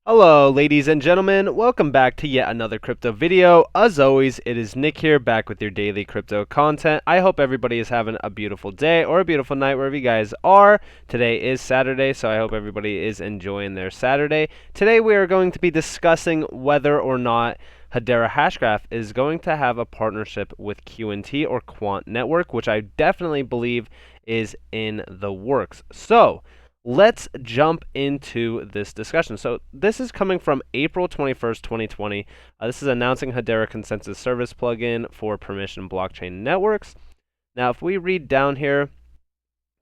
Hello ladies and gentlemen, welcome back to yet another crypto video. As always, it is Nick here, back with your daily crypto content. I hope everybody is having a beautiful day or a beautiful night wherever you guys are. Today is Saturday, so I hope everybody is enjoying their Saturday. Today we are going to be discussing whether or not Hedera Hashgraph is going to have a partnership with QNT or Quant Network, which I definitely believe is in the works. So, let's jump into this discussion. So this is coming from April 21st, 2020. This is announcing Hedera Consensus Service plugin for permission blockchain networks. Now, if we read down here,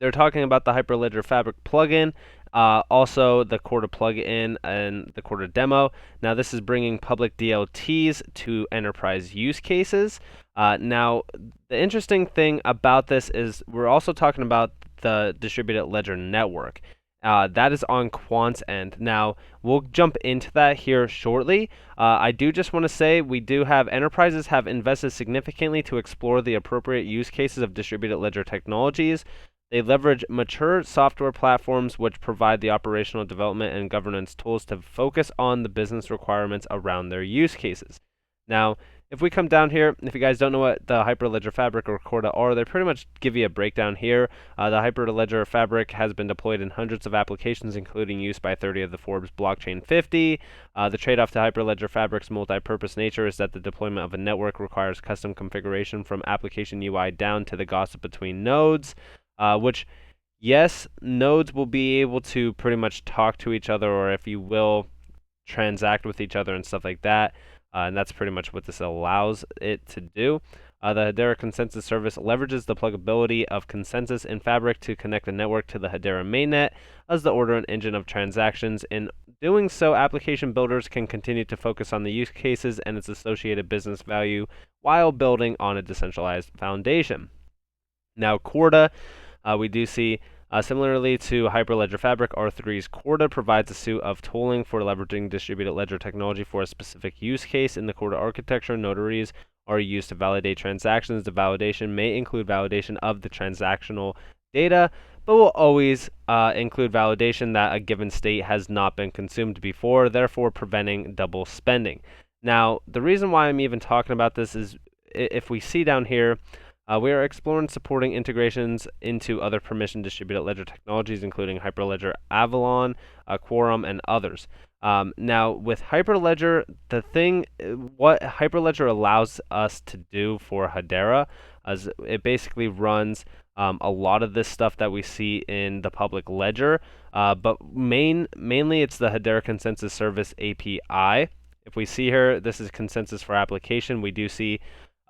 they're talking about the Hyperledger Fabric plugin, also the Corda plugin and the Corda demo. Now, this is bringing public DLTs to enterprise use cases. Now, the interesting thing about this is we're also talking about the distributed ledger network. That is on Quant's end. Now, we'll jump into that here shortly. I do just want to say we do have enterprises have invested significantly to explore the appropriate use cases of distributed ledger technologies. They leverage mature software platforms which provide the operational development and governance tools to focus on the business requirements around their use cases. Now, if we come down here, if you guys don't know what the Hyperledger Fabric or Corda are, they pretty much give you a breakdown here. The Hyperledger Fabric has been deployed in hundreds of applications, including use by 30 of the Forbes Blockchain 50. The trade-off to Hyperledger Fabric's multi-purpose nature is that the deployment of a network requires custom configuration from application UI down to the gossip between nodes, which, yes, nodes will be able to pretty much talk to each other, or if you will, transact with each other and stuff like that. And that's pretty much what this allows it to do. The Hedera Consensus Service leverages the pluggability of Consensus in Fabric to connect the network to the Hedera mainnet as the order and engine of transactions. In doing so, application builders can continue to focus on the use cases and its associated business value while building on a decentralized foundation. Now, Corda, we do see similarly to Hyperledger Fabric, R3's Corda provides a suite of tooling for leveraging distributed ledger technology for a specific use case. In the Corda architecture, notaries are used to validate transactions. The validation may include validation of the transactional data, but will always include validation that a given state has not been consumed before, therefore preventing double spending. Now, the reason why I'm even talking about this is if we see down here, we are exploring supporting integrations into other permission distributed ledger technologies, including Hyperledger Avalon, Quorum, and others. Now, with Hyperledger, what Hyperledger allows us to do for Hedera is it basically runs a lot of this stuff that we see in the public ledger, but mainly it's the Hedera Consensus Service API. If we see here, this is consensus for application. We do see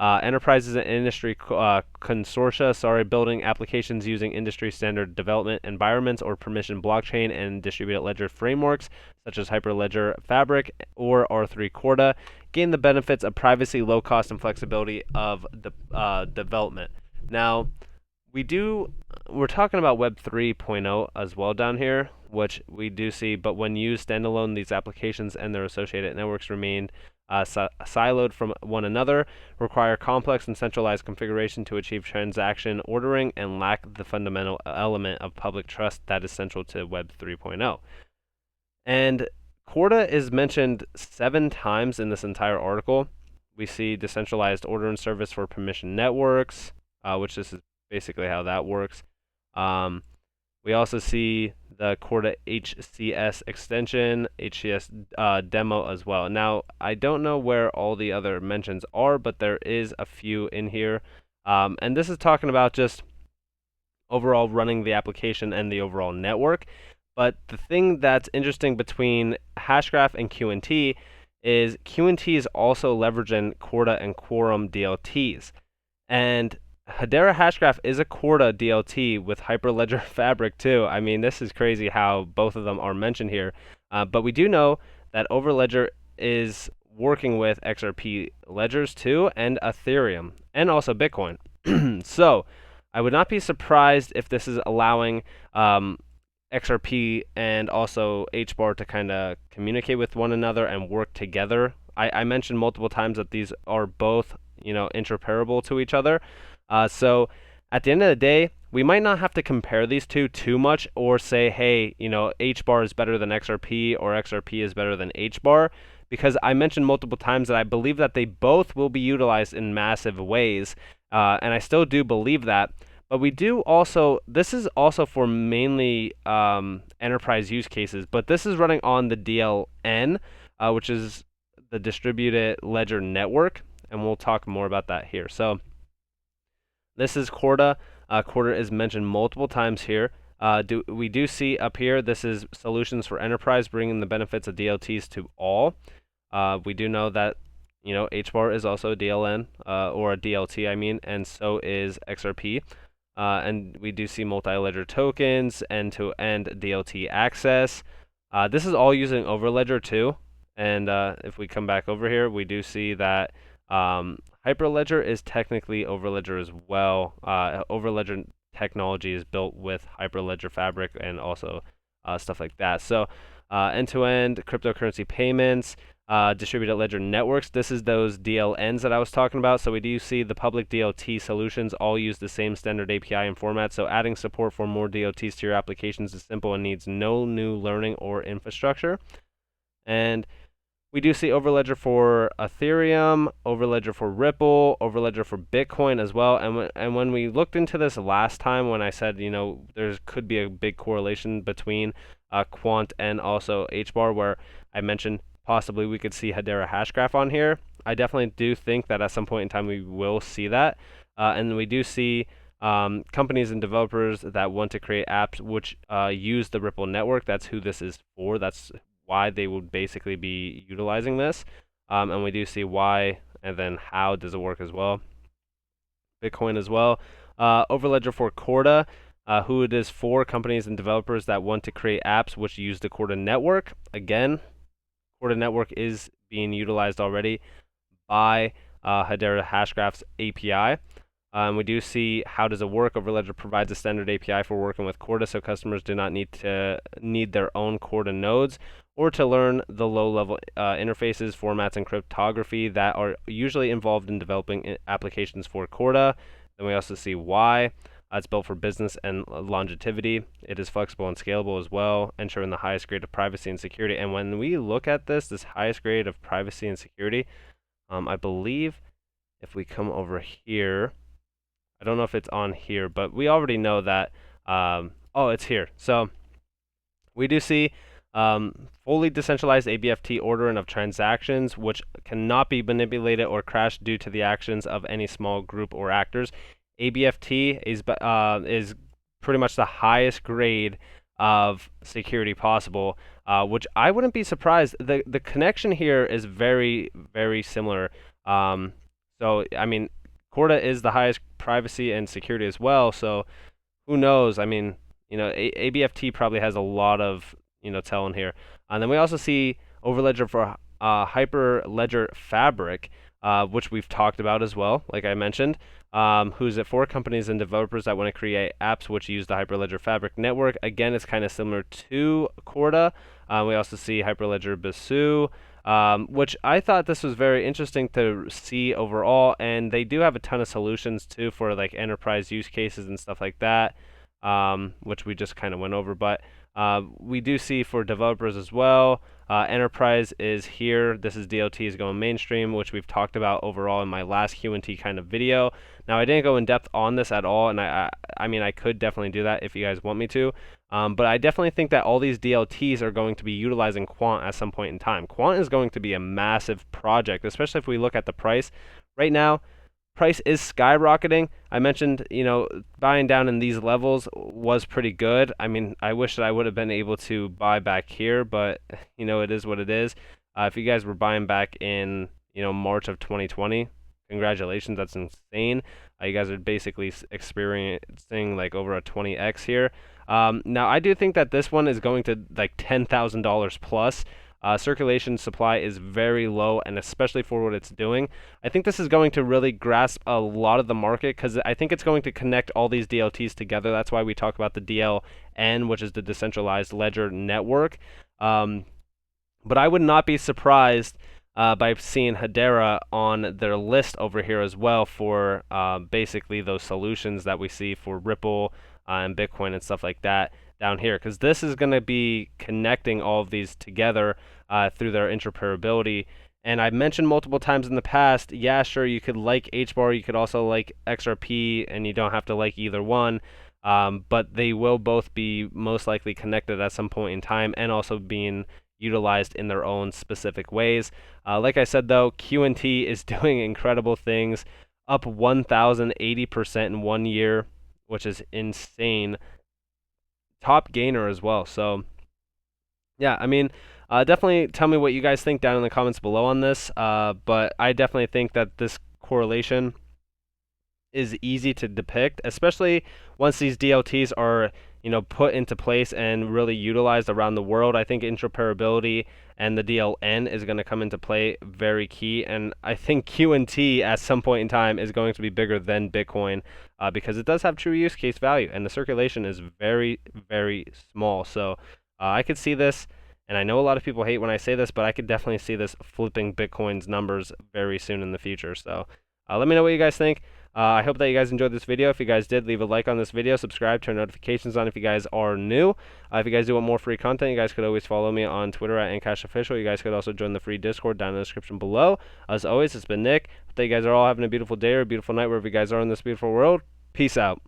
enterprises and industry consortia, building applications using industry standard development environments or permission blockchain and distributed ledger frameworks, such as Hyperledger Fabric or R3 Corda, gain the benefits of privacy, low cost, and flexibility of the development. Now, we're talking about Web 3.0 as well down here, which we do see, but when used standalone, these applications and their associated networks remain siloed from one another, require complex and centralized configuration to achieve transaction ordering, and lack the fundamental element of public trust that is central to Web 3.0. And Corda is mentioned 7 times in this entire article. We see decentralized order and service for permission networks, which this is basically how that works. We also see the Corda HCS extension, HCS demo as well. Now, I don't know where all the other mentions are, but there is a few in here. And this is talking about just overall running the application and the overall network. But the thing that's interesting between Hashgraph and QNT is QNT is also leveraging Corda and Quorum DLTs. And Hedera Hashgraph is a Corda DLT with Hyperledger Fabric too. I mean, this is crazy how both of them are mentioned here. But we do know that Overledger is working with XRP ledgers too, and Ethereum, and also Bitcoin. So I would not be surprised if this is allowing XRP and also Hbar to kind of communicate with one another and work together. I mentioned multiple times that these are both, interoperable to each other. So At the end of the day, we might not have to compare these two too much or say, hey, Hbar is better than XRP or XRP is better than Hbar, because I mentioned multiple times that I believe that they both will be utilized in massive ways, and I still do believe that. But we do also, this is also for mainly enterprise use cases, but this is running on the DLN, which is the distributed ledger network, and we'll talk more about that here. So this is Corda. Corda is mentioned multiple times here. We do see up here, this is solutions for enterprise, bringing the benefits of DLTs to all. We do know that Hbar is also a DLN, or a DLT, I mean, and so is XRP. And we do see multi-ledger tokens, end-to-end DLT access. This is all using Overledger too. And if we come back over here, we do see that Hyperledger is technically Overledger as well. Overledger technology is built with Hyperledger Fabric and also stuff like that. So end-to-end cryptocurrency payments, distributed ledger networks. This is those DLNs that I was talking about. So we do see the public DLT solutions all use the same standard API and format. So adding support for more DLTs to your applications is simple and needs no new learning or infrastructure. And we do see Overledger for Ethereum, Overledger for Ripple, Overledger for Bitcoin as well. And when we looked into this last time, when I said, there could be a big correlation between Quant and also Hbar, where I mentioned possibly we could see Hedera Hashgraph on here. I definitely do think that at some point in time we will see that. And we do see companies and developers that want to create apps which use the Ripple network. That's who this is for. That's why they would basically be utilizing this. And we do see why and then how does it work as well. Bitcoin as well. Overledger for Corda, who it is for companies and developers that want to create apps which use the Corda network. Again, Corda network is being utilized already by Hedera Hashgraph's API. We do see how does it work. Overledger provides a standard API for working with Corda, so customers do not need their own Corda nodes or to learn the low-level interfaces, formats, and cryptography that are usually involved in developing applications for Corda. Then we also see why. It's built for business and longevity. It is flexible and scalable as well, ensuring the highest grade of privacy and security. And when we look at this highest grade of privacy and security, I believe if we come over here, I don't know if it's on here, but we already know that, it's here. So we do see fully decentralized ABFT ordering of transactions, which cannot be manipulated or crashed due to the actions of any small group or actors. ABFT is pretty much the highest grade of security possible, which I wouldn't be surprised. The connection here is very, very similar. So, I mean, Corda is the highest privacy and security as well, so who knows? I mean, ABFT probably has a lot of, telling here. And then we also see Overledger for Hyperledger Fabric, which we've talked about as well, like I mentioned, who's it for companies and developers that want to create apps which use the Hyperledger Fabric network. Again, it's kind of similar to Corda. We also see Hyperledger Basu, which I thought this was very interesting to see overall, and they do have a ton of solutions too for like enterprise use cases and stuff like that, which we just kind of went over. But we do see for developers as well, enterprise is here. This is DLT is going mainstream, which we've talked about overall in my last Q&T kind of video. Now I didn't go in depth on this at all, and I mean I could definitely do that if you guys want me to, but I definitely think that all these DLTs are going to be utilizing Quant at some point in time. Quant is going to be a massive project, especially if we look at the price right now. Price is skyrocketing. I mentioned, buying down in these levels was pretty good. I mean, I wish that I would have been able to buy back here, but it is what it is. If you guys were buying back in, March of 2020, congratulations, that's insane. You guys are basically experiencing like over a 20x here. Now, I do think that this one is going to like $10,000 plus. Circulation supply is very low, and especially for what it's doing, I think this is going to really grasp a lot of the market because I think it's going to connect all these DLTs together. That's why we talk about the DLN, which is the decentralized ledger network. But I would not be surprised by seeing Hedera on their list over here as well for basically those solutions that we see for Ripple and Bitcoin and stuff like that down here, because this is going to be connecting all of these together through their interoperability. And I've mentioned multiple times in the past, yeah, sure, you could like Hbar, you could also like XRP, and you don't have to like either one. But they will both be most likely connected at some point in time and also being utilized in their own specific ways. Like I said, though, QNT is doing incredible things, up 1,080% in 1 year, which is insane. Top gainer as well. So, yeah, I mean, definitely tell me what you guys think down in the comments below on this. But I definitely think that this correlation is easy to depict, especially once these DLTs are, put into place and really utilized around the world. I think interoperability and the DLN is going to come into play very key, and I think QNT at some point in time is going to be bigger than Bitcoin because it does have true use case value, and the circulation is very, very small. So I could see this, and I know a lot of people hate when I say this, but I could definitely see this flipping Bitcoin's numbers very soon in the future. So let me know what you guys think. I hope that you guys enjoyed this video. If you guys did, leave a like on this video, subscribe, turn notifications on if you guys are new. If you guys do want more free content, you guys could always follow me on Twitter at NCashOfficial. You guys could also join the free Discord down in the description below. As always, it's been Nick. Hope that you guys are all having a beautiful day or a beautiful night wherever you guys are in this beautiful world. Peace out.